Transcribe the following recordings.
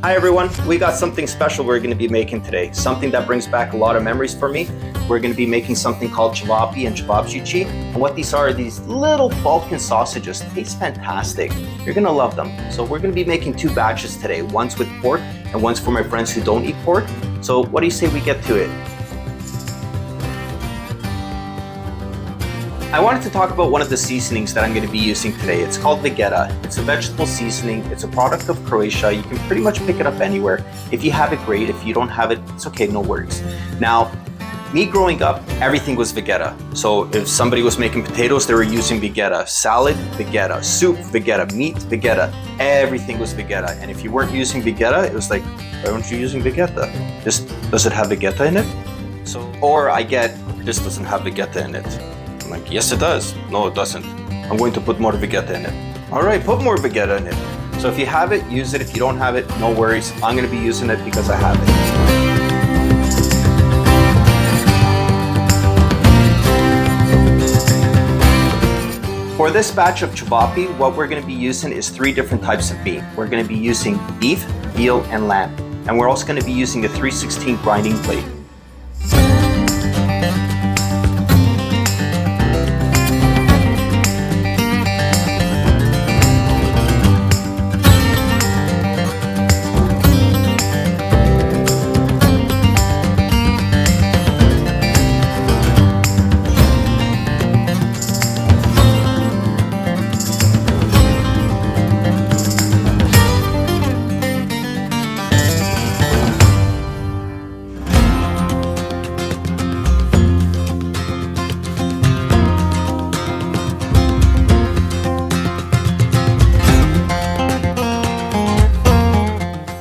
Hi everyone, we got something special we're going to be making today. Something that brings back a lot of memories for me. We're going to be making something called Čevapi and Čevapčiči. And what these are these little Balkan sausages. Taste fantastic. You're going to love them. So we're going to be making two batches today. One's with pork and one's for my friends who don't eat pork. So what do you say we get to it? I wanted to talk about one of the seasonings that I'm going to be using today. It's called Vegeta. It's a vegetable seasoning. It's a product of Croatia. You can pretty much pick it up anywhere. If you have it, great. If you don't have it, it's okay, no worries. Now, me growing up, everything was Vegeta. So if somebody was making potatoes, they were using Vegeta. Salad, Vegeta. Soup, Vegeta. Meat, Vegeta. Everything was Vegeta. And if you weren't using Vegeta, it was like, why aren't you using Vegeta? Does it have Vegeta in it? So, or I get, this doesn't have Vegeta in it. I'm like, yes it does. No it doesn't. I'm going to put more Vegeta in it. Alright, put more Vegeta in it. So if you have it, use it. If you don't have it, no worries. I'm going to be using it because I have it. For this batch of Čevapi, what we're going to be using is 3 different types of meat. We're going to be using beef, veal, and lamb. And we're also going to be using a 3/16 grinding plate.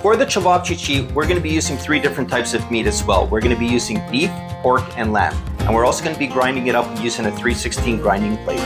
For the Čevapčiči, we're going to be using 3 different types of meat as well. We're going to be using beef, pork, and lamb. And we're also going to be grinding it up using a 3/16 grinding plate.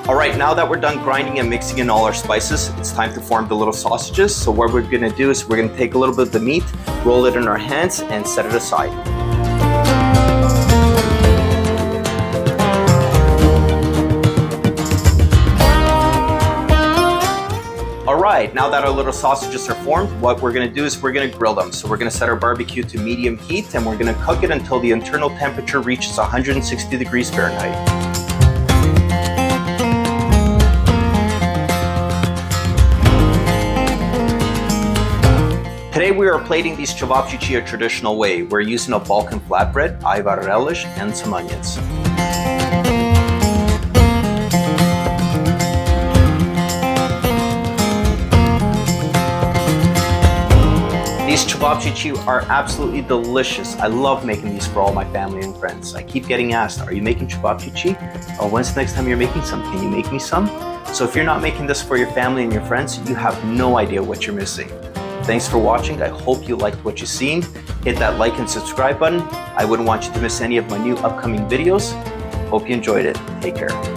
Alright, now that we're done grinding and mixing in all our spices, it's time to form the little sausages. So what we're going to do is we're going to take a little bit of the meat, roll it in our hands, and set it aside. Alright, now that our little sausages are formed, what we're going to do is we're going to grill them. So we're going to set our barbecue to medium heat and we're going to cook it until the internal temperature reaches 160 degrees Fahrenheit. Today we are plating these Čevapčiči a traditional way. We're using a Balkan flatbread, Ajvar relish, and some onions. These Čevapčiči are absolutely delicious. I love making these for all my family and friends. I keep getting asked, are you making Čevapčiči? Oh, when's the next time you're making some? Can you make me some? So if you're not making this for your family and your friends, you have no idea what you're missing. Thanks for watching. I hope you liked what you've seen. Hit that like and subscribe button. I wouldn't want you to miss any of my new upcoming videos. Hope you enjoyed it. Take care.